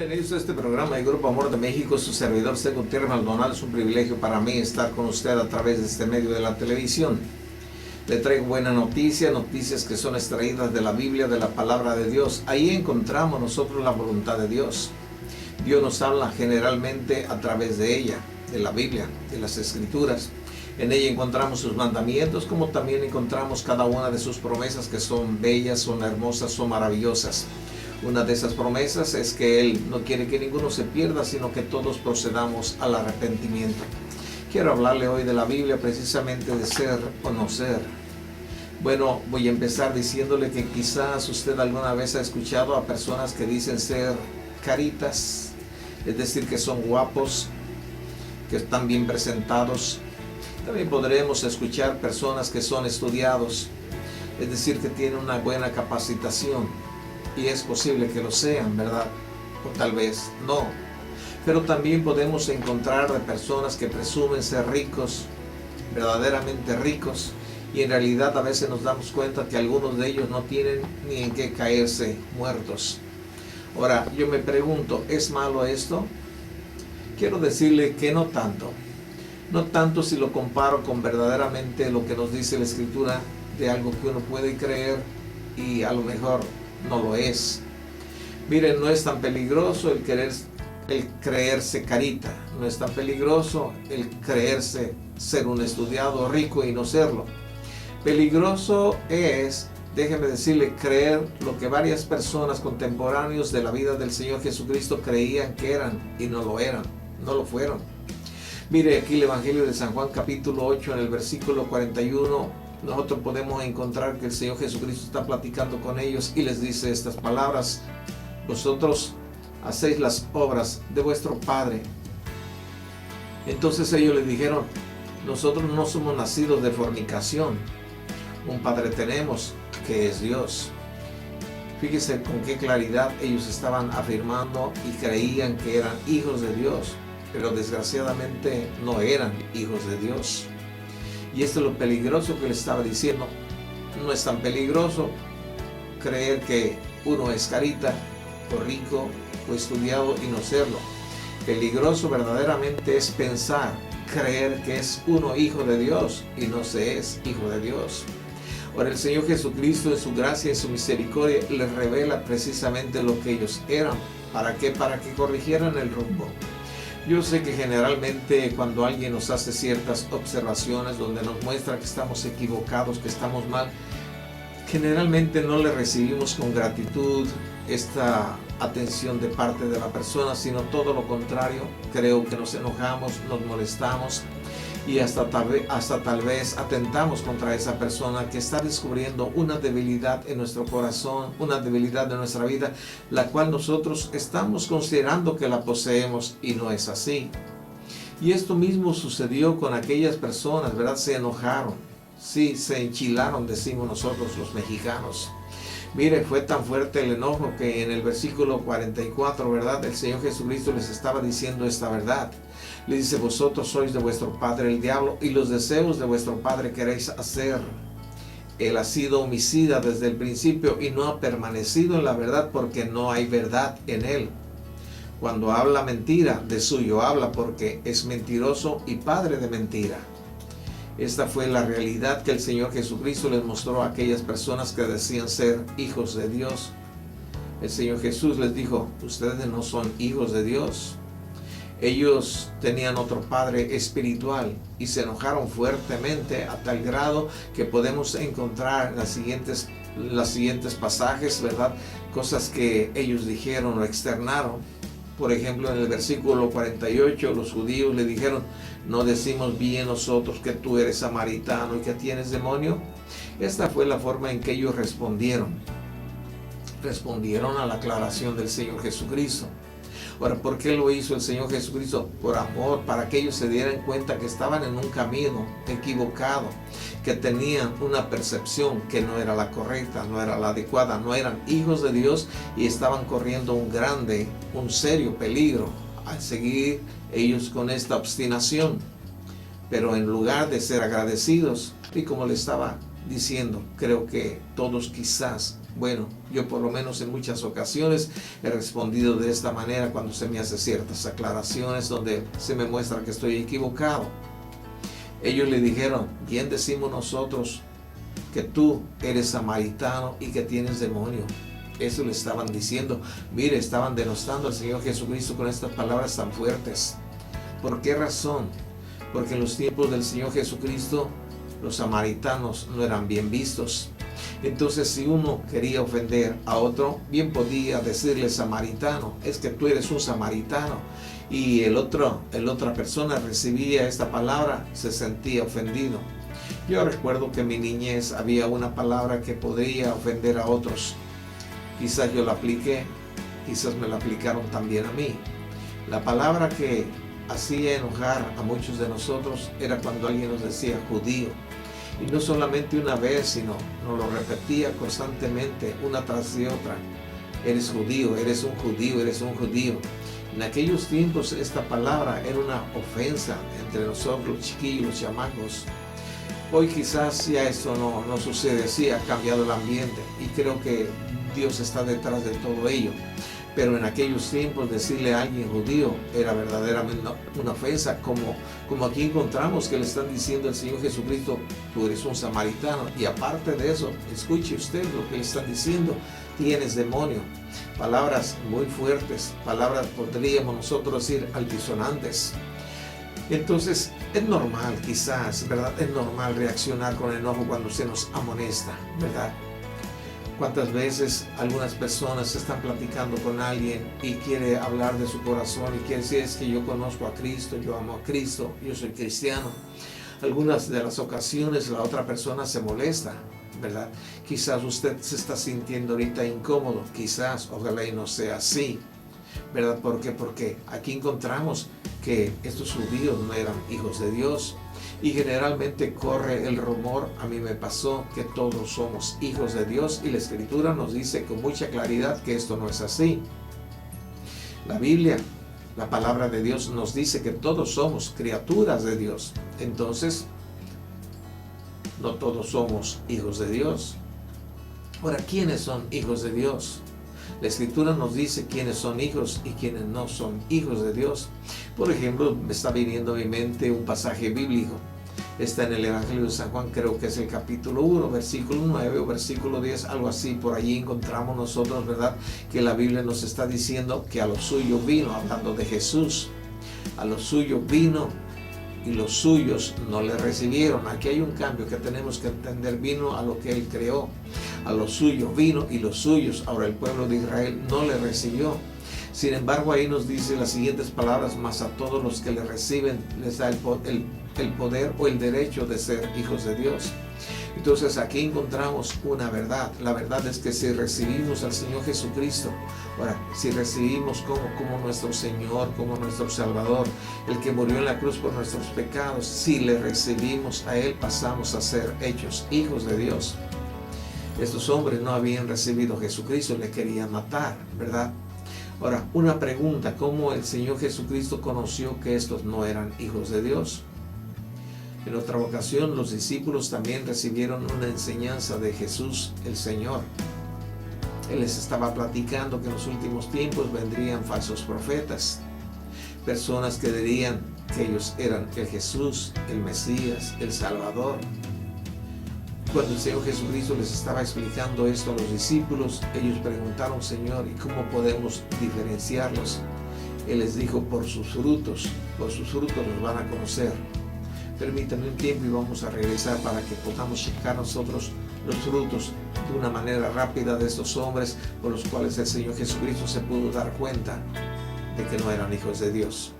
Bienvenidos a este programa de Grupo Amor de México. Su servidor C. Gutiérrez Maldonado. Es un privilegio para mí estar con usted a través de este medio de la televisión. Le traigo buenas noticias, noticias que son extraídas de la Biblia, de la palabra de Dios. Ahí encontramos nosotros la voluntad de Dios. Dios nos habla generalmente a través de ella, de la Biblia, de las Escrituras. En ella encontramos sus mandamientos, como también encontramos cada una de sus promesas que son bellas, son hermosas, son maravillosas. Una de esas promesas es que Él no quiere que ninguno se pierda, sino que todos procedamos al arrepentimiento. Quiero hablarle hoy de la Biblia, precisamente de ser o no ser. Bueno, voy a empezar diciéndole que quizás usted alguna vez ha escuchado a personas que dicen ser caritas, es decir, que son guapos, que están bien presentados. También podremos escuchar personas que son estudiados, es decir, que tienen una buena capacitación. Y es posible que lo sean, ¿verdad? O tal vez no. Pero también podemos encontrar de personas que presumen ser ricos, verdaderamente ricos, y en realidad a veces nos damos cuenta que algunos de ellos no tienen ni en qué caerse muertos. Ahora, yo me pregunto, ¿es malo esto? Quiero decirle que no tanto. No tanto si lo comparo con verdaderamente lo que nos dice la Escritura de algo que uno puede creer y a lo mejor no lo es. Miren, no es tan peligroso el creerse carita, no es tan peligroso el creerse ser un estudiado rico y no serlo. Peligroso es, déjeme decirle, creer lo que varias personas contemporáneos de la vida del Señor Jesucristo creían que eran y no lo eran, no lo fueron. Mire aquí el Evangelio de San Juan capítulo 8 en el versículo 41. Nosotros podemos encontrar que el Señor Jesucristo está platicando con ellos y les dice estas palabras: vosotros hacéis las obras de vuestro Padre. Entonces ellos le dijeron: nosotros no somos nacidos de fornicación, un Padre tenemos, que es Dios. Fíjese con qué claridad ellos estaban afirmando y creían que eran hijos de Dios, pero desgraciadamente no eran hijos de Dios. Y esto es lo peligroso que le estaba diciendo. No es tan peligroso creer que uno es carita, o rico, o estudiado y no serlo. Peligroso verdaderamente es pensar, creer que es uno hijo de Dios y no se es hijo de Dios. Ahora el Señor Jesucristo en su gracia y en su misericordia les revela precisamente lo que ellos eran. ¿Para qué? Para que corrigieran el rumbo. Yo sé que generalmente cuando alguien nos hace ciertas observaciones donde nos muestra que estamos equivocados, que estamos mal, generalmente no le recibimos con gratitud esta atención de parte de la persona, sino todo lo contrario. Creo que nos enojamos, nos molestamos y hasta tal vez atentamos contra esa persona que está descubriendo una debilidad en nuestro corazón, una debilidad de nuestra vida, la cual nosotros estamos considerando que la poseemos y no es así. Y esto mismo sucedió con aquellas personas, ¿verdad? Se enojaron, sí, se enchilaron, decimos nosotros los mexicanos. Mire, fue tan fuerte el enojo que en el versículo 44, ¿verdad? El Señor Jesucristo les estaba diciendo esta verdad. Le dice: vosotros sois de vuestro padre el diablo y los deseos de vuestro padre queréis hacer. Él ha sido homicida desde el principio y no ha permanecido en la verdad porque no hay verdad en él. Cuando habla mentira, de suyo habla porque es mentiroso y padre de mentira. Esta fue la realidad que el Señor Jesucristo les mostró a aquellas personas que decían ser hijos de Dios. El Señor Jesús les dijo: ustedes no son hijos de Dios. Ellos tenían otro padre espiritual y se enojaron fuertemente a tal grado que podemos encontrar en los siguientes pasajes, ¿verdad? Cosas que ellos dijeron o externaron. Por ejemplo, en el versículo 48, los judíos le dijeron: ¿no decimos bien nosotros que tú eres samaritano y que tienes demonio? Esta fue la forma en que ellos respondieron. Respondieron a la aclaración del Señor Jesucristo. Ahora, ¿por qué lo hizo el Señor Jesucristo? Por amor, para que ellos se dieran cuenta que estaban en un camino equivocado, que tenían una percepción que no era la correcta, no era la adecuada, no eran hijos de Dios y estaban corriendo un serio peligro al seguir ellos con esta obstinación. Pero en lugar de ser agradecidos, y como le estaba diciendo, creo que todos quizás Bueno, yo por lo menos en muchas ocasiones he respondido de esta manera cuando se me hace ciertas aclaraciones donde se me muestra que estoy equivocado. Ellos le dijeron, bien decimos nosotros que tú eres samaritano y que tienes demonio. Eso le estaban diciendo. Mire, estaban denostando al Señor Jesucristo con estas palabras tan fuertes. ¿Por qué razón? Porque en los tiempos del Señor Jesucristo los samaritanos no eran bien vistos. Entonces, si uno quería ofender a otro, bien podía decirle samaritano, es que tú eres un samaritano. Y la otra persona recibía esta palabra, se sentía ofendido. Yo recuerdo que en mi niñez había una palabra que podría ofender a otros. Quizás yo la apliqué, quizás me la aplicaron también a mí. La palabra que hacía enojar a muchos de nosotros era cuando alguien nos decía judío. Y no solamente una vez, sino nos lo repetía constantemente, una tras de otra. Eres judío, eres un judío, eres un judío. En aquellos tiempos esta palabra era una ofensa entre nosotros, los chiquillos, los chamacos. Hoy quizás ya esto no sucede así, ha cambiado el ambiente y creo que Dios está detrás de todo ello. Pero en aquellos tiempos decirle a alguien judío era verdaderamente una ofensa, como aquí encontramos que le están diciendo al Señor Jesucristo, tú eres un samaritano. Y aparte de eso, escuche usted lo que le están diciendo, tienes demonio. Palabras muy fuertes, palabras podríamos nosotros decir altisonantes. Entonces es normal quizás, ¿verdad? Es normal reaccionar con enojo cuando se nos amonesta, ¿verdad? ¿Cuántas veces algunas personas están platicando con alguien y quiere hablar de su corazón y quiere decir es que yo conozco a Cristo, yo amo a Cristo, yo soy cristiano? Algunas de las ocasiones la otra persona se molesta, ¿verdad? Quizás usted se está sintiendo ahorita incómodo, quizás, ojalá y no sea así, ¿verdad? ¿Por qué? Porque aquí encontramos que estos judíos no eran hijos de Dios. Y generalmente corre el rumor, a mí me pasó, que todos somos hijos de Dios y la Escritura nos dice con mucha claridad que esto no es así. La Biblia, la palabra de Dios nos dice que todos somos criaturas de Dios. Entonces, no todos somos hijos de Dios. Ahora, ¿quiénes son hijos de Dios? La Escritura nos dice quiénes son hijos y quiénes no son hijos de Dios. Por ejemplo, me está viniendo a mi mente un pasaje bíblico. Está en el Evangelio de San Juan, creo que es el capítulo 1, versículo 9 o versículo 10, algo así. Por allí encontramos nosotros, ¿verdad?, que la Biblia nos está diciendo que a los suyos vino, hablando de Jesús. A los suyos vino y los suyos no le recibieron. Aquí hay un cambio que tenemos que entender. Vino a lo que Él creó. A los suyos vino y los suyos, ahora el pueblo de Israel, no le recibió. Sin embargo, ahí nos dice las siguientes palabras: mas a todos los que le reciben les da el poder o el derecho de ser hijos de Dios. Entonces aquí encontramos una verdad. La verdad es que si recibimos al Señor Jesucristo, ahora, si recibimos como nuestro Señor, como nuestro Salvador, el que murió en la cruz por nuestros pecados, si le recibimos a Él, pasamos a ser hechos hijos de Dios. Estos hombres no habían recibido a Jesucristo, le querían matar, ¿verdad? Ahora, una pregunta: ¿cómo el Señor Jesucristo conoció que estos no eran hijos de Dios? En otra ocasión, los discípulos también recibieron una enseñanza de Jesús, el Señor. Él les estaba platicando que en los últimos tiempos vendrían falsos profetas, personas que dirían que ellos eran el Jesús, el Mesías, el Salvador. Cuando el Señor Jesucristo les estaba explicando esto a los discípulos, ellos preguntaron: Señor, ¿y cómo podemos diferenciarlos? Él les dijo: por sus frutos los van a conocer. Permítanme un tiempo y vamos a regresar para que podamos checar nosotros los frutos de una manera rápida de estos hombres por los cuales el Señor Jesucristo se pudo dar cuenta de que no eran hijos de Dios.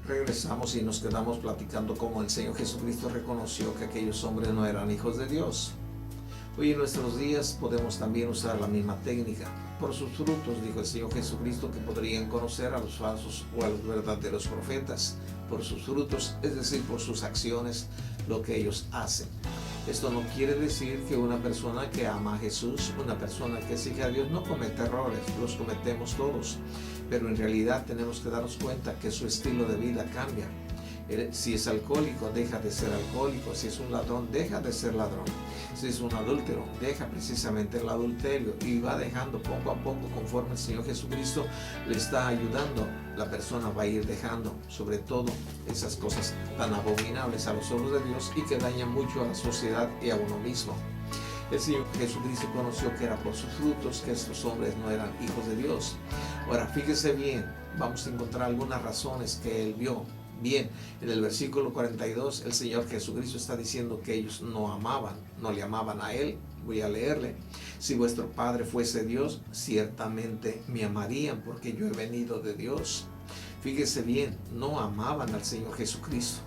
Regresamos y nos quedamos platicando cómo el Señor Jesucristo reconoció que aquellos hombres no eran hijos de Dios. Hoy en nuestros días podemos también usar la misma técnica. Por sus frutos, dijo el Señor Jesucristo, que podrían conocer a los falsos o a los verdaderos profetas. por sus frutos, es decir, por sus acciones, lo que ellos hacen. Esto no quiere decir que una persona que ama a Jesús, una persona que sigue a Dios, no comete errores, los cometemos todos, pero en realidad tenemos que darnos cuenta que su estilo de vida cambia. Si es alcohólico, deja de ser alcohólico. Si es un ladrón, deja de ser ladrón. Si es un adúltero, deja precisamente el adulterio y va dejando poco a poco, conforme el Señor Jesucristo le está ayudando. La persona va a ir dejando, sobre todo, esas cosas tan abominables a los ojos de Dios y que dañan mucho a la sociedad y a uno mismo. El Señor Jesucristo conoció que era por sus frutos que estos hombres no eran hijos de Dios. Ahora, fíjese bien, vamos a encontrar algunas razones que Él vio. Bien, en el versículo 42 el Señor Jesucristo está diciendo que ellos no le amaban a Él. Voy a leerle: si vuestro Padre fuese Dios, ciertamente me amarían, porque yo he venido de Dios. Fíjese bien, no amaban al Señor Jesucristo.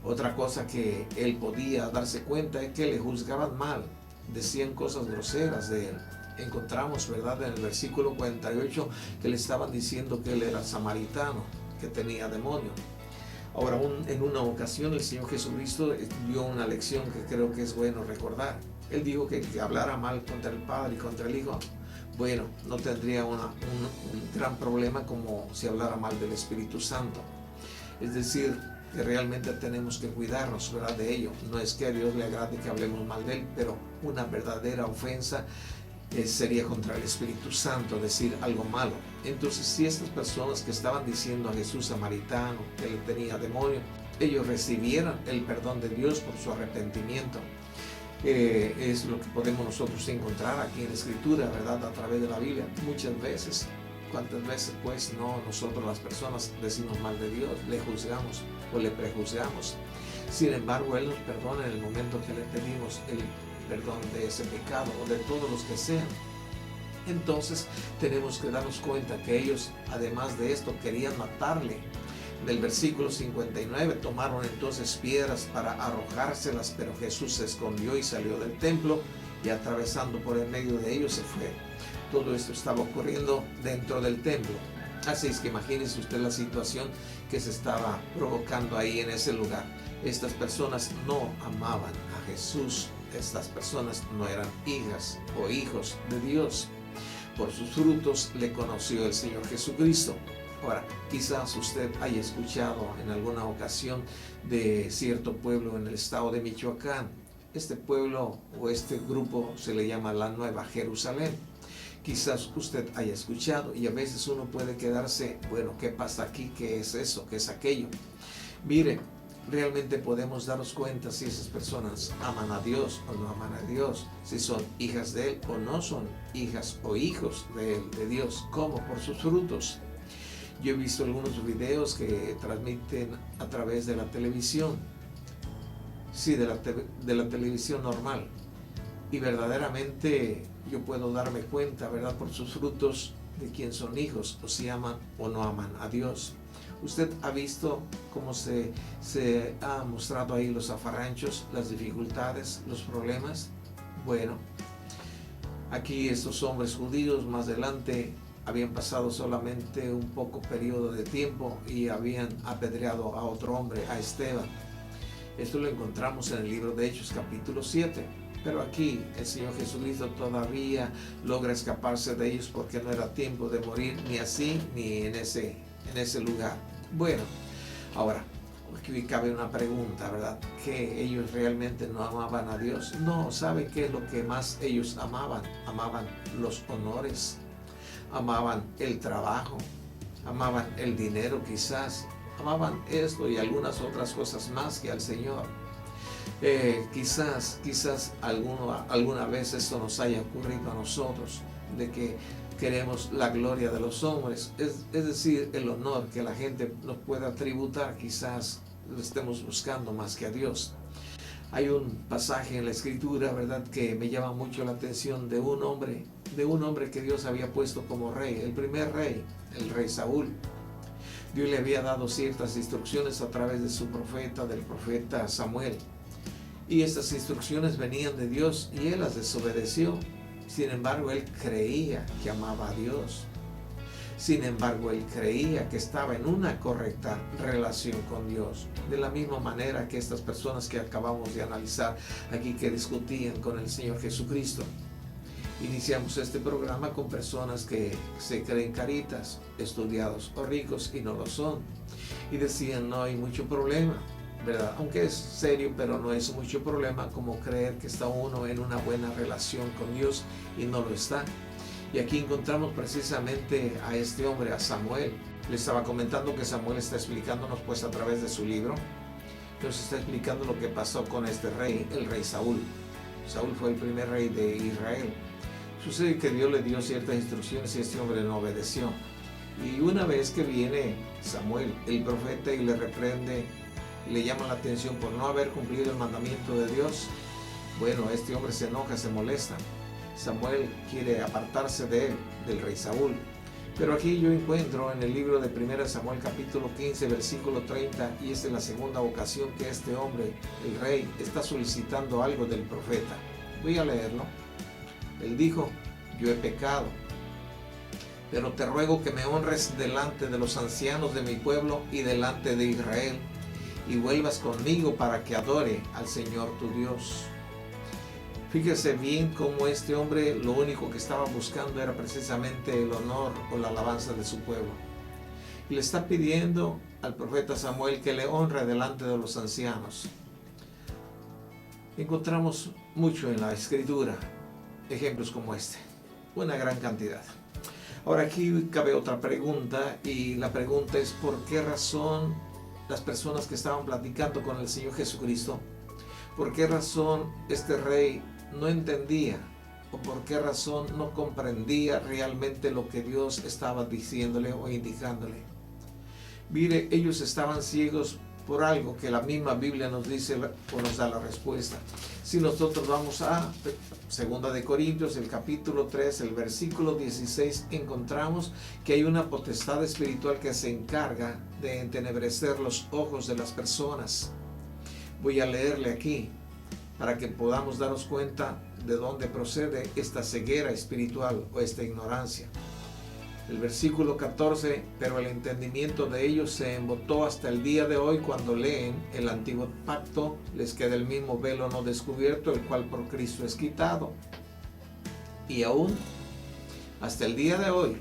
Otra cosa que Él podía darse cuenta es que le juzgaban mal, decían cosas groseras de Él. Encontramos, ¿verdad?, en el versículo 48 que le estaban diciendo que Él era samaritano, que tenía demonio. Ahora, en una ocasión el Señor Jesucristo dio una lección que creo que es bueno recordar. Él dijo que hablara mal contra el Padre y contra el Hijo, bueno, no tendría un gran problema como si hablara mal del Espíritu Santo. Es decir, que realmente tenemos que cuidarnos, ¿verdad?, de ello. No es que a Dios le agrade que hablemos mal de Él, pero una verdadera ofensa sería contra el Espíritu Santo decir algo malo. Entonces, si estas personas que estaban diciendo a Jesús samaritano, que él tenía demonio, ellos recibieran el perdón de Dios por su arrepentimiento, es lo que podemos nosotros encontrar aquí en la Escritura, ¿verdad?, a través de la Biblia. Muchas veces, ¿cuántas veces pues no nosotros las personas decimos mal de Dios, le juzgamos o le prejuzgamos? Sin embargo, Él nos perdona en el momento que le pedimos el perdón de ese pecado o de todos los que sean. Entonces tenemos que darnos cuenta que ellos, además de esto, querían matarle. Del versículo 59, tomaron entonces piedras para arrojárselas, pero Jesús se escondió y salió del templo, y atravesando por el medio de ellos se fue. Todo esto estaba ocurriendo dentro del templo. Así es que imagínese usted la situación que se estaba provocando ahí en ese lugar. Estas personas no amaban a Jesús. Estas personas no eran hijas o hijos de Dios. Por sus frutos le conoció el Señor Jesucristo. Ahora, quizás usted haya escuchado en alguna ocasión de cierto pueblo en el estado de Michoacán. Este pueblo o este grupo se le llama la Nueva Jerusalén. Quizás usted haya escuchado y a veces uno puede quedarse, bueno, ¿qué pasa aquí? ¿Qué es eso? ¿Qué es aquello? Mire, realmente podemos darnos cuenta si esas personas aman a Dios o no aman a Dios, si son hijas de Él o no son hijas o hijos de Él, de Dios. ¿Cómo? Por sus frutos. Yo he visto algunos videos que transmiten a través de la televisión, sí, de la televisión normal, y verdaderamente yo puedo darme cuenta, ¿verdad?, por sus frutos de quién son hijos, o si aman o no aman a Dios. Usted ha visto cómo se ha mostrado ahí los zafarranchos, las dificultades, los problemas. Bueno, aquí estos hombres judíos más adelante habían pasado solamente un poco periodo de tiempo y habían apedreado a otro hombre, a Esteban. Esto lo encontramos en el libro de Hechos capítulo 7. Pero aquí el Señor Jesucristo todavía logra escaparse de ellos porque no era tiempo de morir ni así ni en ese lugar. Bueno, ahora, aquí cabe una pregunta, ¿verdad? ¿Que ellos realmente no amaban a Dios? No, ¿saben qué es lo que más ellos amaban? Amaban los honores, amaban el trabajo, amaban el dinero quizás, amaban esto y algunas otras cosas más que al Señor. Quizás alguna vez esto nos haya ocurrido a nosotros, de que queremos la gloria de los hombres, es decir, el honor que la gente nos pueda tributar, quizás lo estemos buscando más que a Dios. Hay un pasaje en la Escritura, ¿verdad?, que me llama mucho la atención de un hombre que Dios había puesto como rey, el primer rey, el rey Saúl. Dios le había dado ciertas instrucciones a través de su profeta, del profeta Samuel. Y estas instrucciones venían de Dios y él las desobedeció. Sin embargo, él creía que amaba a Dios. Sin embargo, él creía que estaba en una correcta relación con Dios. De la misma manera que estas personas que acabamos de analizar aquí, que discutían con el Señor Jesucristo. Iniciamos este programa con personas que se creen caritas, estudiados o ricos y no lo son. Y decían, no hay mucho problema, ¿verdad? Aunque es serio, pero no es mucho problema como creer que está uno en una buena relación con Dios y no lo está. Y aquí encontramos precisamente a este hombre, a Samuel. Le estaba comentando que Samuel está explicándonos pues a través de su libro. Nos está explicando lo que pasó con este rey, el rey Saúl. Saúl fue el primer rey de Israel. Sucede que Dios le dio ciertas instrucciones y este hombre no obedeció. Y una vez que viene Samuel, el profeta, y le reprende, y le llama la atención por no haber cumplido el mandamiento de Dios, bueno, este hombre se enoja, se molesta. Samuel quiere apartarse de él, del rey Saúl. Pero aquí yo encuentro en el libro de 1 Samuel capítulo 15, versículo 30, y esta es la segunda ocasión que este hombre, el rey, está solicitando algo del profeta. Voy a leerlo. Él dijo, yo he pecado, pero te ruego que me honres delante de los ancianos de mi pueblo y delante de Israel, y vuelvas conmigo para que adore al Señor tu Dios. Fíjese bien cómo este hombre lo único que estaba buscando era precisamente el honor o la alabanza de su pueblo. Y le está pidiendo al profeta Samuel que le honre delante de los ancianos. Encontramos mucho en la Escritura ejemplos como este, una gran cantidad. Ahora aquí cabe otra pregunta, y la pregunta es ¿por qué razón las personas que estaban platicando con el Señor Jesucristo, por qué razón este rey no entendía o por qué razón no comprendía realmente lo que Dios estaba diciéndole o indicándole? Mire, ellos estaban ciegos por algo que la misma Biblia nos dice o nos da la respuesta. Si nosotros vamos a 2 de Corintios, el capítulo 3, el versículo 16, encontramos que hay una potestad espiritual que se encarga de entenebrecer los ojos de las personas. Voy a leerle aquí para que podamos darnos cuenta de dónde procede esta ceguera espiritual o esta ignorancia. El versículo 14, pero el entendimiento de ellos se embotó hasta el día de hoy. Cuando leen el antiguo pacto, les queda el mismo velo no descubierto, el cual por Cristo es quitado. Y aún, hasta el día de hoy,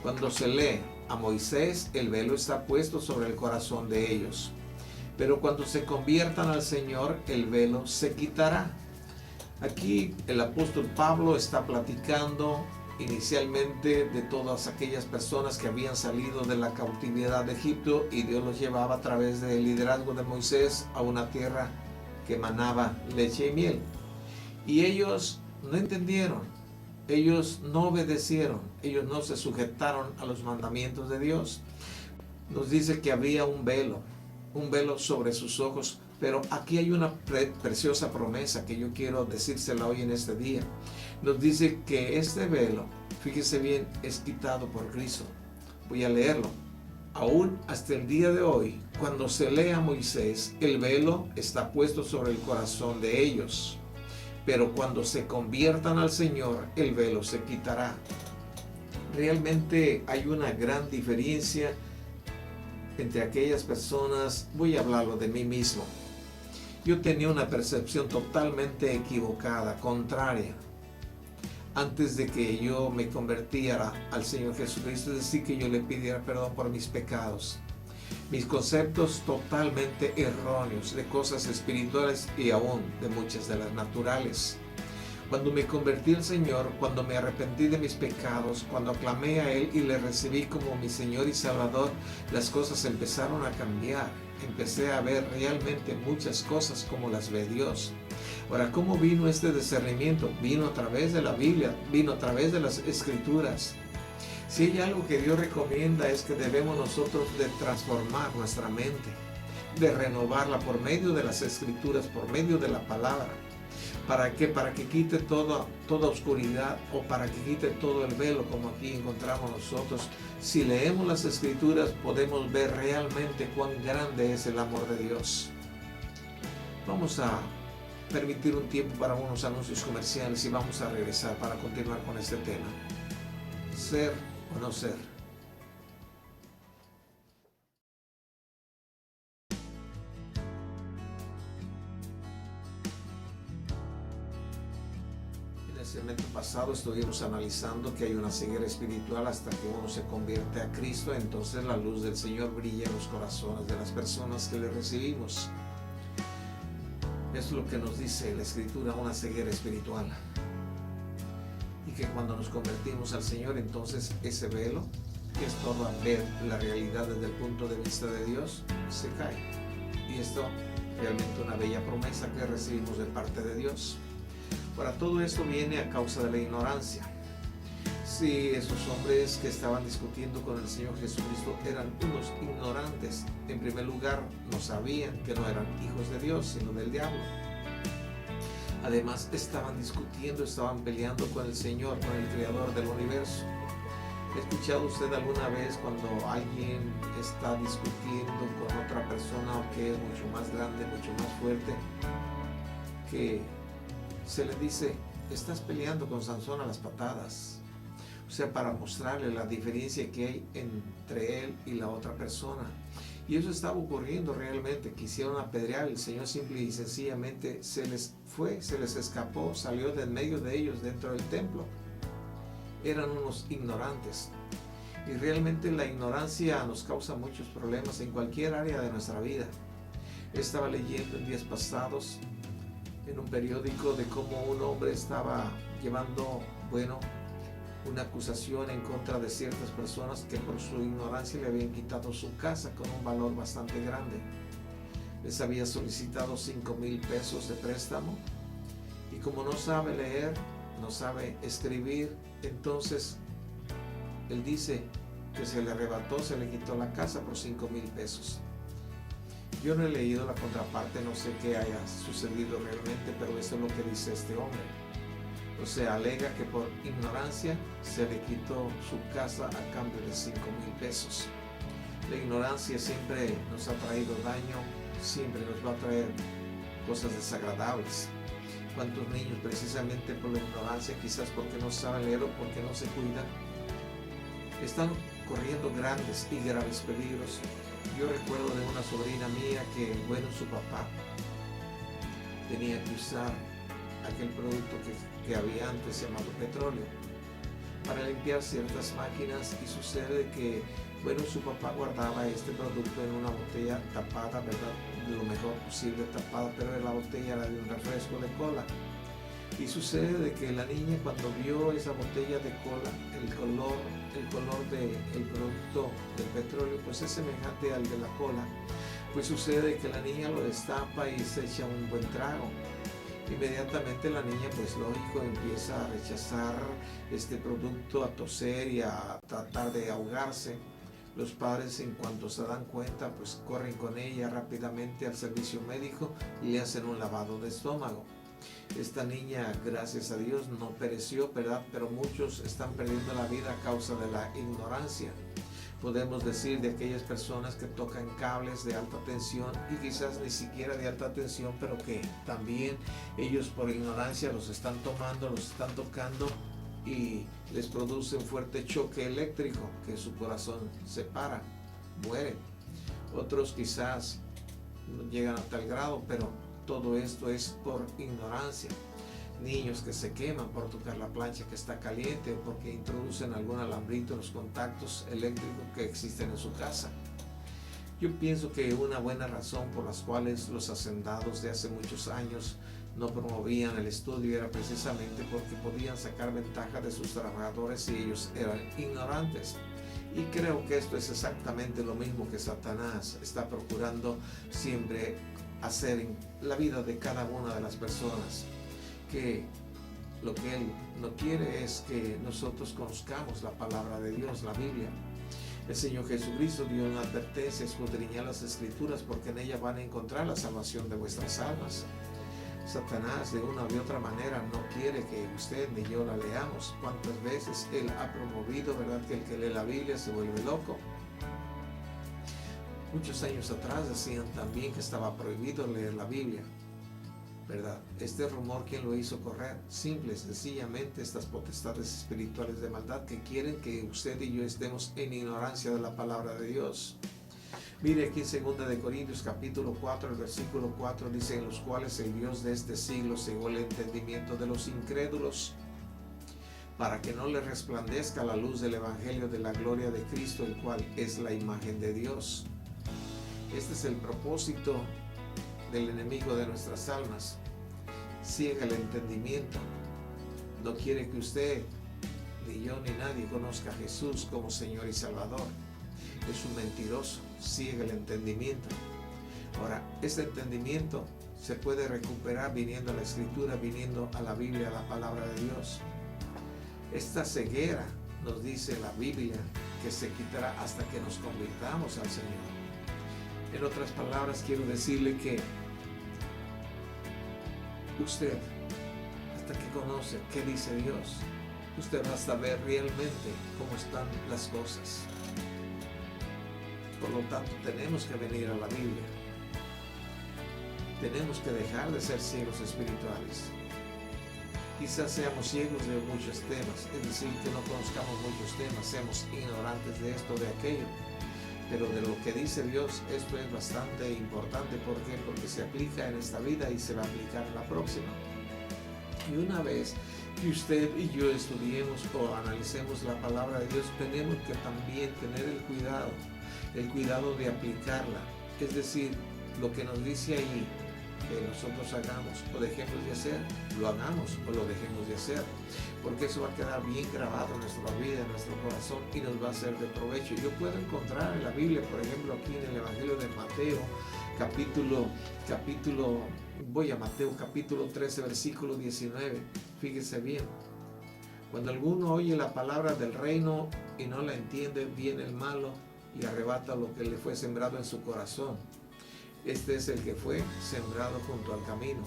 cuando se lee a Moisés, el velo está puesto sobre el corazón de ellos. Pero cuando se conviertan al Señor, el velo se quitará. Aquí el apóstol Pablo está platicando inicialmente de todas aquellas personas que habían salido de la cautividad de Egipto y Dios los llevaba a través del liderazgo de Moisés a una tierra que manaba leche y miel. Y ellos no entendieron, ellos no obedecieron, ellos no se sujetaron a los mandamientos de Dios. Nos dice que había un velo sobre sus ojos, pero aquí hay una preciosa promesa que yo quiero decírsela hoy en este día. Nos dice que este velo, fíjese bien, es quitado por Cristo. Voy a leerlo. Aún hasta el día de hoy, cuando se lee a Moisés, el velo está puesto sobre el corazón de ellos. Pero cuando se conviertan al Señor, el velo se quitará. Realmente hay una gran diferencia entre aquellas personas. Voy a hablarlo de mí mismo. Yo tenía una percepción totalmente equivocada, contraria, antes de que yo me convirtiera al Señor Jesucristo, es decir, que yo le pidiera perdón por mis pecados. Mis conceptos totalmente erróneos de cosas espirituales y aún de muchas de las naturales. Cuando me convertí al Señor, cuando me arrepentí de mis pecados, cuando aclamé a Él y le recibí como mi Señor y Salvador, las cosas empezaron a cambiar. Empecé a ver realmente muchas cosas como las ve Dios. Ahora, ¿cómo vino este discernimiento? Vino a través de la Biblia, vino a través de las Escrituras. Si hay algo que Dios recomienda es que debemos nosotros de transformar nuestra mente, de renovarla por medio de las Escrituras, por medio de la palabra. ¿Para qué? Para que quite toda oscuridad o para que quite todo el velo, como aquí encontramos nosotros. Si leemos las Escrituras podemos ver realmente cuán grande es el amor de Dios. Vamos a permitir un tiempo para unos anuncios comerciales y vamos a regresar para continuar con este tema. Ser o no ser. segmento pasado estuvimos analizando que hay una ceguera espiritual hasta que uno se convierte a Cristo, entonces la luz del Señor brilla en los corazones de las personas que le recibimos. Es lo que nos dice la Escritura, una ceguera espiritual. Y que cuando nos convertimos al Señor, entonces ese velo que estorba ver la realidad desde el punto de vista de Dios se cae. Y esto realmente una bella promesa que recibimos de parte de Dios. Ahora, todo esto viene a causa de la ignorancia. Si esos hombres que estaban discutiendo con el Señor Jesucristo eran unos ignorantes, en primer lugar no sabían que no eran hijos de Dios, sino del diablo. Además, estaban discutiendo, estaban peleando con el Señor, con el Creador del universo. ¿Ha escuchado usted alguna vez cuando alguien está discutiendo con otra persona que es mucho más grande, mucho más fuerte, que se le dice, estás peleando con Sansón a las patadas? O sea, para mostrarle la diferencia que hay entre él y la otra persona. Y eso estaba ocurriendo realmente. Quisieron apedrear, el Señor simple y sencillamente se les fue, se les escapó, salió de en medio de ellos dentro del templo. Eran unos ignorantes. Y realmente la ignorancia nos causa muchos problemas en cualquier área de nuestra vida. Estaba leyendo en días pasados en un periódico de cómo un hombre estaba llevando, una acusación en contra de ciertas personas que por su ignorancia le habían quitado su casa con un valor bastante grande. Les había solicitado 5,000 pesos de préstamo y como no sabe leer, no sabe escribir, entonces él dice que se le arrebató, se le quitó la casa por 5,000 pesos. Yo no he leído la contraparte, no sé qué haya sucedido realmente, pero eso es lo que dice este hombre. O sea, alega que por ignorancia se le quitó su casa a cambio de 5,000 pesos. La ignorancia siempre nos ha traído daño, siempre nos va a traer cosas desagradables. ¿Cuántos niños precisamente por la ignorancia, quizás porque no saben leer o porque no se cuidan, están corriendo grandes y graves peligros? Yo recuerdo de una sobrina mía que, su papá tenía que usar aquel producto que había antes llamado petróleo para limpiar ciertas máquinas y sucede que, su papá guardaba este producto en una botella tapada, ¿verdad? De lo mejor posible tapada, pero la botella era de un refresco de cola. Y sucede de que la niña cuando vio esa botella de cola, el color del producto del petróleo, pues es semejante al de la cola. Pues sucede que la niña lo destapa y se echa un buen trago. Inmediatamente la niña, pues lógico, empieza a rechazar este producto, a toser y a tratar de ahogarse. Los padres, en cuanto se dan cuenta, pues corren con ella rápidamente al servicio médico y le hacen un lavado de estómago. Esta niña, gracias a Dios, no pereció, ¿verdad? Pero muchos están perdiendo la vida a causa de la ignorancia. Podemos decir de aquellas personas que tocan cables de alta tensión y quizás ni siquiera de alta tensión, pero que también ellos por ignorancia los están tomando, los están tocando y les produce un fuerte choque eléctrico que su corazón se para, mueren. Otros quizás no llegan a tal grado, pero todo esto es por ignorancia. Niños que se queman por tocar la plancha que está caliente o porque introducen algún alambrito en los contactos eléctricos que existen en su casa. Yo pienso que una buena razón por las cuales los hacendados de hace muchos años no promovían el estudio era precisamente porque podían sacar ventaja de sus trabajadores si ellos eran ignorantes. Y creo que esto es exactamente lo mismo que Satanás está procurando siempre hacer en la vida de cada una de las personas, que lo que él no quiere es que nosotros conozcamos la palabra de Dios, la Biblia. El Señor Jesucristo dio una advertencia: escudriñad las Escrituras porque en ellas van a encontrar la salvación de vuestras almas. Satanás de una u otra manera no quiere que usted ni yo la leamos. ¿Cuántas veces él ha promovido, verdad, que el que lee la Biblia se vuelve loco? Muchos años atrás decían también que estaba prohibido leer la Biblia, ¿verdad? Este rumor, ¿quién lo hizo correr? Simple y sencillamente estas potestades espirituales de maldad que quieren que usted y yo estemos en ignorancia de la palabra de Dios. Mire aquí en 2 de Corintios capítulo 4, el versículo 4 dice: en los cuales el Dios de este siglo cegó el entendimiento de los incrédulos para que no le resplandezca la luz del Evangelio de la gloria de Cristo, el cual es la imagen de Dios. Este es el propósito del enemigo de nuestras almas. Ciega el entendimiento. No quiere que usted, ni yo, ni nadie conozca a Jesús como Señor y Salvador. Es un mentiroso. Ciega el entendimiento. Ahora, este entendimiento se puede recuperar viniendo a la Escritura, viniendo a la Biblia, a la palabra de Dios. Esta ceguera, nos dice la Biblia, que se quitará hasta que nos convirtamos al Señor. En otras palabras, quiero decirle que usted, hasta que conoce qué dice Dios, usted va a saber realmente cómo están las cosas. Por lo tanto, tenemos que venir a la Biblia. Tenemos que dejar de ser ciegos espirituales. Quizás seamos ciegos de muchos temas, es decir, que no conozcamos muchos temas, seamos ignorantes de esto, de aquello. Pero de lo que dice Dios, esto es bastante importante. ¿Por qué? Porque se aplica en esta vida y se va a aplicar en la próxima. Y una vez que usted y yo estudiemos o analicemos la palabra de Dios, tenemos que también tener el cuidado de aplicarla. Es decir, lo que nos dice ahí, que nosotros hagamos o dejemos de hacer, lo hagamos o lo dejemos de hacer, porque eso va a quedar bien grabado en nuestra vida, en nuestro corazón, y nos va a ser de provecho. Yo puedo encontrar en la Biblia, por ejemplo, aquí en el Evangelio de Mateo, Mateo capítulo 13, versículo 19. Fíjese bien. Cuando alguno oye la palabra del reino y no la entiende, viene el malo y arrebata lo que le fue sembrado en su corazón. Este es el que fue sembrado junto al camino.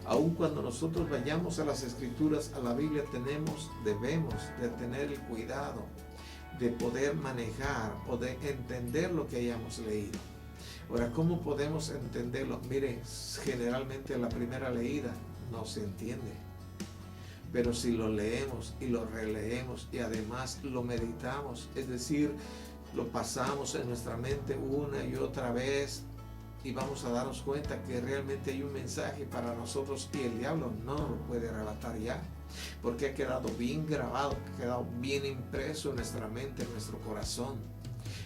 Aun cuando nosotros vayamos a las Escrituras, a la Biblia, debemos de tener el cuidado de poder manejar o de entender lo que hayamos leído. Ahora, ¿cómo podemos entenderlo? Mire, generalmente la primera leída no se entiende. Pero si lo leemos y lo releemos y además lo meditamos, es decir, lo pasamos en nuestra mente una y otra vez, y vamos a darnos cuenta que realmente hay un mensaje para nosotros y el diablo no lo puede arrebatar ya, porque ha quedado bien grabado, ha quedado bien impreso en nuestra mente, en nuestro corazón.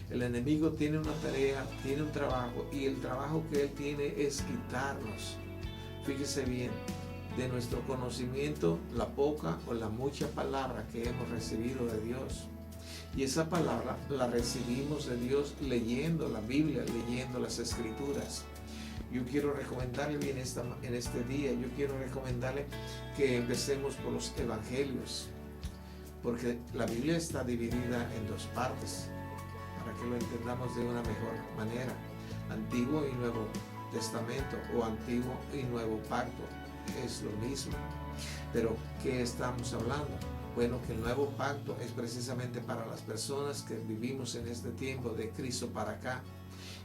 El enemigo tiene una tarea, tiene un trabajo, y el trabajo que él tiene es quitarnos, fíjese bien, de nuestro conocimiento la poca o la mucha palabra que hemos recibido de Dios. Y esa palabra la recibimos de Dios leyendo la Biblia, leyendo las Escrituras. Yo quiero recomendarle bien en este día, yo quiero recomendarle que empecemos por los Evangelios, porque la Biblia está dividida en dos partes, para que lo entendamos de una mejor manera. Antiguo y Nuevo Testamento, o Antiguo y Nuevo Pacto, es lo mismo. Pero, ¿qué estamos hablando? Bueno, que el nuevo pacto es precisamente para las personas que vivimos en este tiempo de Cristo para acá.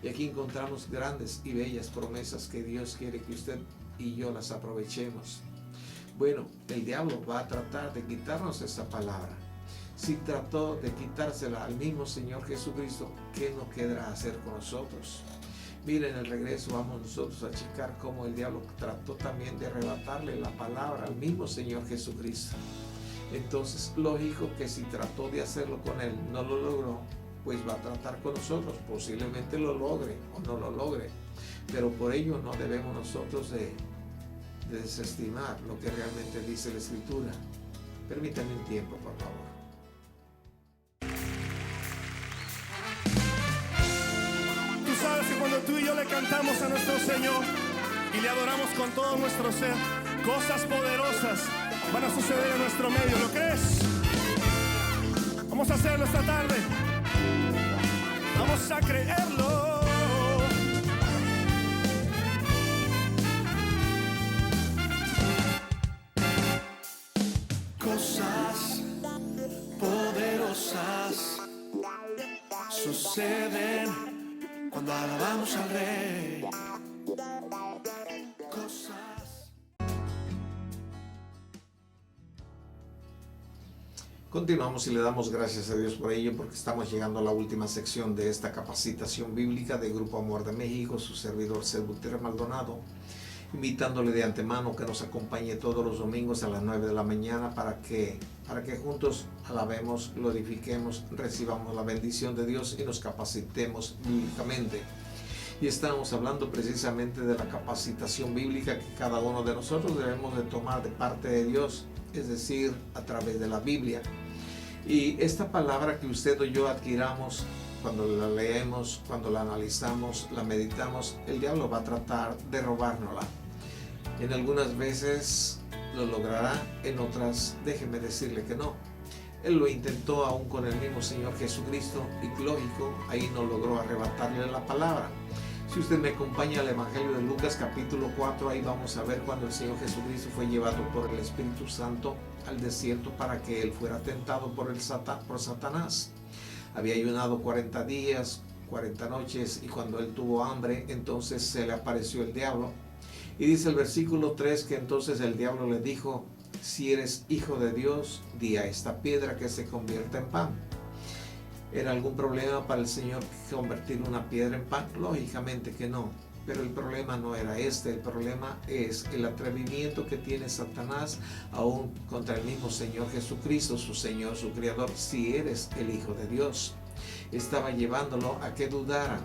Y aquí encontramos grandes y bellas promesas que Dios quiere que usted y yo las aprovechemos. Bueno, el diablo va a tratar de quitarnos esa palabra. Si trató de quitársela al mismo Señor Jesucristo, ¿qué nos quedará hacer con nosotros? Miren, en el regreso vamos nosotros a checar cómo el diablo trató también de arrebatarle la palabra al mismo Señor Jesucristo. Entonces, lógico que si trató de hacerlo con él, no lo logró, pues va a tratar con nosotros. Posiblemente lo logre o no lo logre, pero por ello no debemos nosotros de desestimar lo que realmente dice la Escritura. Permítanme un tiempo, por favor. Tú sabes que cuando tú y yo le cantamos a nuestro Señor y le adoramos con todo nuestro ser, cosas poderosas van a suceder en nuestro medio. ¿Lo crees? Vamos a hacerlo esta tarde. Vamos a creerlo. Cosas poderosas suceden cuando alabamos al Rey. Continuamos y le damos gracias a Dios por ello, porque estamos llegando a la última sección de esta capacitación bíblica de Grupo Amor de México, su servidor Cel Gutiérrez Maldonado. invitándole de antemano que nos acompañe todos los domingos a las 9 de la mañana para que juntos alabemos, glorifiquemos, recibamos la bendición de Dios y nos capacitemos bíblicamente. Y estamos hablando precisamente de la capacitación bíblica que cada uno de nosotros debemos de tomar de parte de Dios, es decir, a través de la Biblia. Y esta palabra que usted o yo adquiramos, cuando la leemos, cuando la analizamos, la meditamos, el diablo va a tratar de robárnosla. En algunas veces lo logrará, en otras déjeme decirle que no. Él lo intentó aún con el mismo Señor Jesucristo y lógico, ahí no logró arrebatarle la palabra. Si usted me acompaña al Evangelio de Lucas capítulo 4, ahí vamos a ver cuando el Señor Jesucristo fue llevado por el Espíritu Santo al desierto para que Él fuera tentado por Satanás. Había ayunado 40 días, 40 noches y cuando Él tuvo hambre, entonces se le apareció el diablo. Y dice el versículo 3 que entonces el diablo le dijo, si eres hijo de Dios, di a esta piedra que se convierta en pan. ¿Era algún problema para el Señor convertir una piedra en pan? Lógicamente que no, pero el problema no era este, el problema es el atrevimiento que tiene Satanás aún contra el mismo Señor Jesucristo, su Señor, su Creador, si eres el Hijo de Dios. Estaba llevándolo a que dudara,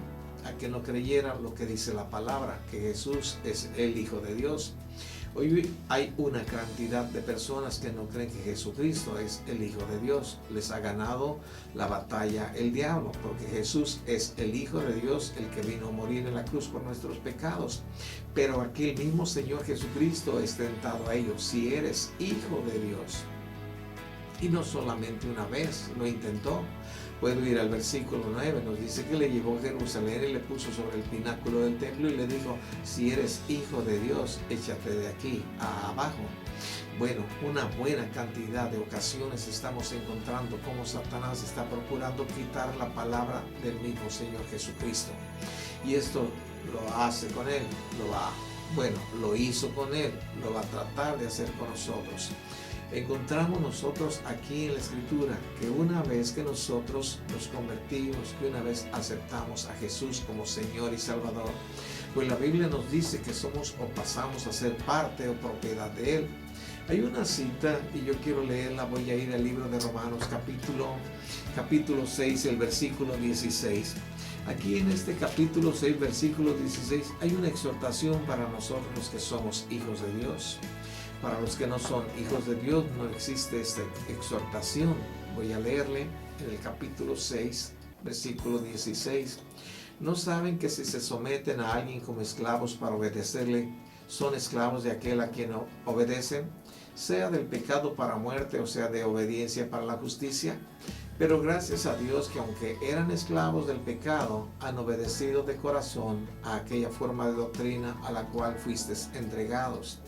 a que no creyera lo que dice la palabra, que Jesús es el Hijo de Dios. Hoy hay una cantidad de personas que no creen que Jesucristo es el Hijo de Dios. Les ha ganado la batalla el diablo, porque Jesús es el Hijo de Dios, el que vino a morir en la cruz por nuestros pecados. Pero aquí el mismo Señor Jesucristo es tentado a ellos, si eres Hijo de Dios. Y no solamente una vez lo intentó. Puedo ir al versículo 9, nos dice que le llevó a Jerusalén y le puso sobre el pináculo del templo y le dijo, si eres hijo de Dios, échate de aquí a abajo. Bueno, una buena cantidad de ocasiones estamos encontrando cómo Satanás está procurando quitar la palabra del mismo Señor Jesucristo. Y esto lo hace con Él, lo hizo con Él, lo va a tratar de hacer con nosotros. Encontramos nosotros aquí en la Escritura que una vez que nosotros nos convertimos, que una vez aceptamos a Jesús como Señor y Salvador, pues la Biblia nos dice que somos o pasamos a ser parte o propiedad de Él. Hay una cita y yo quiero leerla, voy a ir al libro de Romanos capítulo 6, el versículo 16. Aquí en este capítulo 6, versículo 16, hay una exhortación para nosotros los que somos hijos de Dios. Para los que no son hijos de Dios no existe esta exhortación. Voy a leerle en el capítulo 6, versículo 16. ¿No saben que si se someten a alguien como esclavos para obedecerle, son esclavos de aquel a quien obedecen, sea del pecado para muerte o sea de obediencia para la justicia? Pero gracias a Dios que aunque eran esclavos del pecado, han obedecido de corazón a aquella forma de doctrina a la cual fuisteis entregados.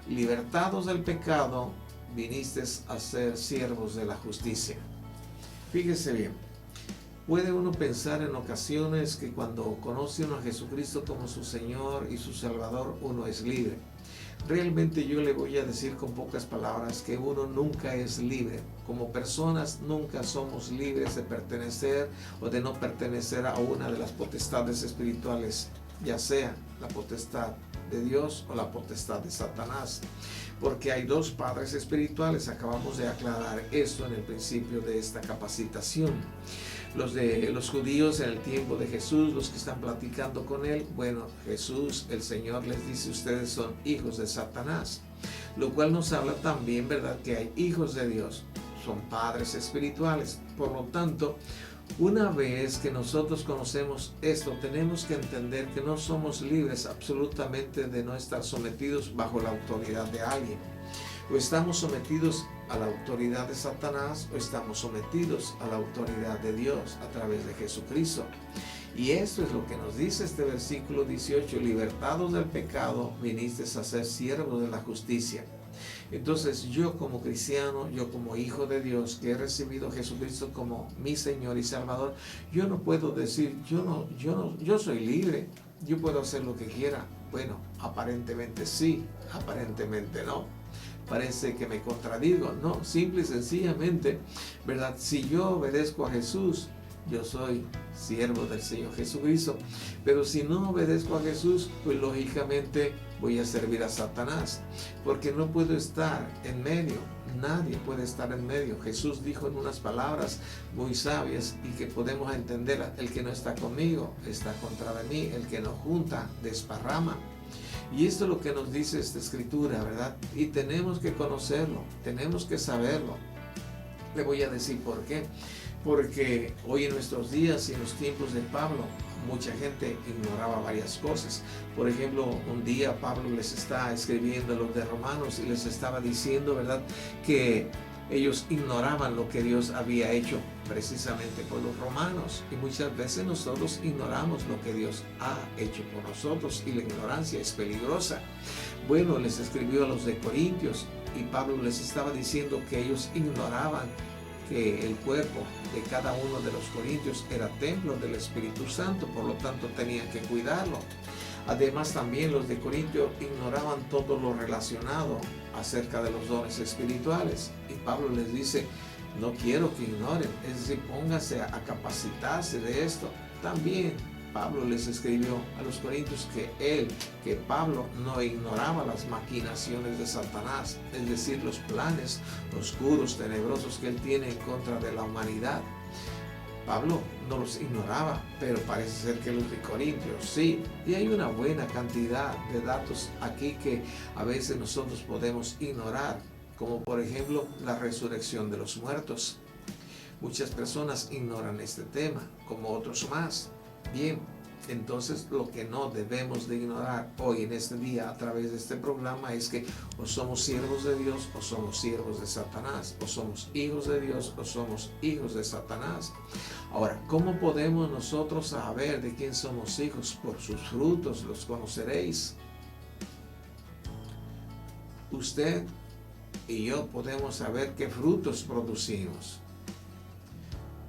Libertados del pecado, vinisteis a ser siervos de la justicia. Fíjese bien, puede uno pensar en ocasiones que cuando conoce uno a Jesucristo como su Señor y su Salvador, uno es libre. Realmente yo le voy a decir con pocas palabras que uno nunca es libre. Como personas nunca somos libres de pertenecer o de no pertenecer a una de las potestades espirituales, ya sea la potestad de Dios o la potestad de Satanás, porque hay dos padres espirituales. Acabamos de aclarar esto en el principio de esta capacitación. Los judíos en el tiempo de Jesús, los que están platicando con él, bueno, Jesús, el Señor, les dice, ustedes son hijos de Satanás, lo cual nos habla también, ¿verdad?, que hay hijos de Dios, son padres espirituales. Por lo tanto, una vez que nosotros conocemos esto, tenemos que entender que no somos libres absolutamente de no estar sometidos bajo la autoridad de alguien. O estamos sometidos a la autoridad de Satanás o estamos sometidos a la autoridad de Dios a través de Jesucristo. Y esto es lo que nos dice este versículo 18, libertados del pecado, vinisteis a ser siervos de la justicia. Entonces yo como cristiano, yo como hijo de Dios que he recibido a Jesucristo como mi Señor y Salvador, yo no puedo decir, yo soy libre, yo puedo hacer lo que quiera. Bueno, aparentemente sí, aparentemente no. Parece que me contradigo. No, simple y sencillamente, ¿verdad? Si yo obedezco a Jesús, yo soy siervo del Señor Jesucristo. Pero si no obedezco a Jesús, pues lógicamente voy a servir a Satanás, porque no puedo estar en medio. Nadie puede estar en medio. Jesús dijo en unas palabras muy sabias y que podemos entender: el que no está conmigo está contra de mí, el que no junta desparrama. Y esto es lo que nos dice esta escritura, ¿verdad? Y tenemos que conocerlo, tenemos que saberlo. Le voy a decir por qué. Porque hoy en nuestros días y en los tiempos de Pablo, mucha gente ignoraba varias cosas. Por ejemplo, un día Pablo les está escribiendo a los de Romanos y les estaba diciendo, ¿verdad?, que ellos ignoraban lo que Dios había hecho precisamente por los romanos. Y muchas veces nosotros ignoramos lo que Dios ha hecho por nosotros, y la ignorancia es peligrosa. Bueno, les escribió a los de Corintios y Pablo les estaba diciendo que ellos ignoraban que el cuerpo de cada uno de los corintios era templo del Espíritu Santo, por lo tanto tenían que cuidarlo. Además, también los de Corintio ignoraban todo lo relacionado acerca de los dones espirituales. Y Pablo les dice: no quiero que ignoren, es decir, pónganse a capacitarse de esto. También Pablo les escribió a los corintios que Pablo no ignoraba las maquinaciones de Satanás, es decir, los planes oscuros, tenebrosos que él tiene en contra de la humanidad. Pablo no los ignoraba, pero parece ser que los de Corintios sí. Y hay una buena cantidad de datos aquí que a veces nosotros podemos ignorar, como por ejemplo la resurrección de los muertos. Muchas personas ignoran este tema, como otros más. Bien, entonces lo que no debemos de ignorar hoy en este día a través de este programa es que o somos siervos de Dios o somos siervos de Satanás, o somos hijos de Dios o somos hijos de Satanás. Ahora, ¿cómo podemos nosotros saber de quién somos hijos? Por sus frutos los conoceréis. Usted y yo podemos saber qué frutos producimos.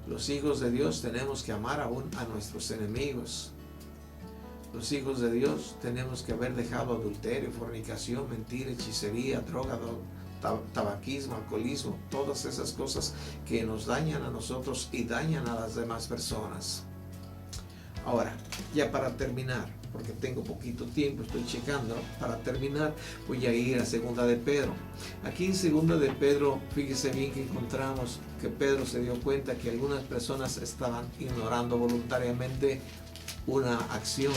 Los hijos de Dios tenemos que amar aún a nuestros enemigos. Los hijos de Dios tenemos que haber dejado adulterio, fornicación, mentira, hechicería, droga, tabaquismo, alcoholismo, todas esas cosas que nos dañan a nosotros y dañan a las demás personas. Ahora, ya para terminar, porque tengo poquito tiempo, estoy checando, para terminar voy a ir a Segunda de Pedro. Aquí en Segunda de Pedro, fíjese bien que encontramos que Pedro se dio cuenta que algunas personas estaban ignorando voluntariamente una acción.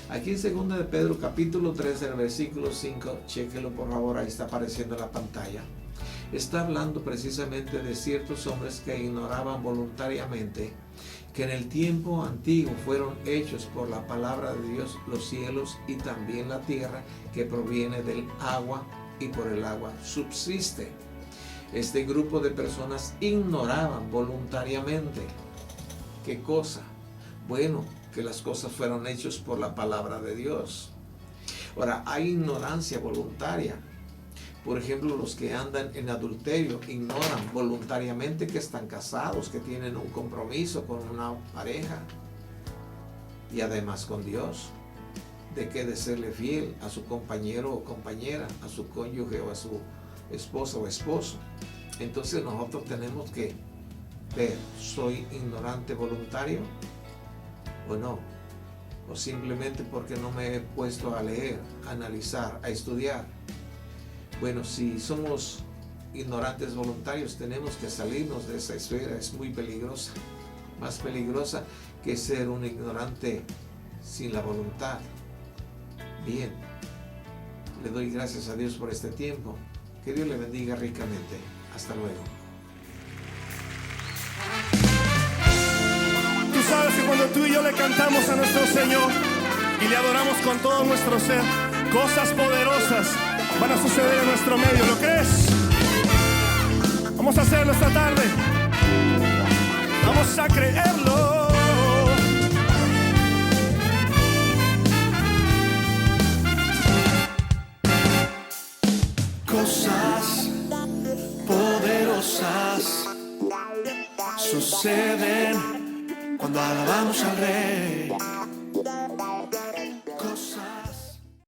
Aquí en Segunda de Pedro, capítulo 3, del versículo 5, chéquelo por favor, ahí está apareciendo en la pantalla. Está hablando precisamente de ciertos hombres que ignoraban voluntariamente que en el tiempo antiguo fueron hechos por la palabra de Dios los cielos y también la tierra, que proviene del agua y por el agua subsiste. Este grupo de personas ignoraban voluntariamente. ¿Qué cosa? Bueno, que las cosas fueron hechas por la palabra de Dios. Ahora, hay ignorancia voluntaria. Por ejemplo, los que andan en adulterio ignoran voluntariamente que están casados, que tienen un compromiso con una pareja y además con Dios, de que de serle fiel a su compañero o compañera, a su cónyuge o a su esposa o esposo. Entonces nosotros tenemos que ver, ¿soy ignorante voluntario o no? O simplemente porque no me he puesto a leer, a analizar, a estudiar. Bueno, si somos ignorantes voluntarios, tenemos que salirnos de esa esfera. Es muy peligrosa, más peligrosa que ser un ignorante sin la voluntad. Bien, le doy gracias a Dios por este tiempo. Que Dios le bendiga ricamente. Hasta luego. Tú sabes que cuando tú y yo le cantamos a nuestro Señor y le adoramos con todo nuestro ser, cosas poderosas van a suceder en nuestro medio. ¿Lo crees? Vamos a hacerlo esta tarde. Vamos a creerlo. Cosas poderosas suceden cuando alabamos al Rey.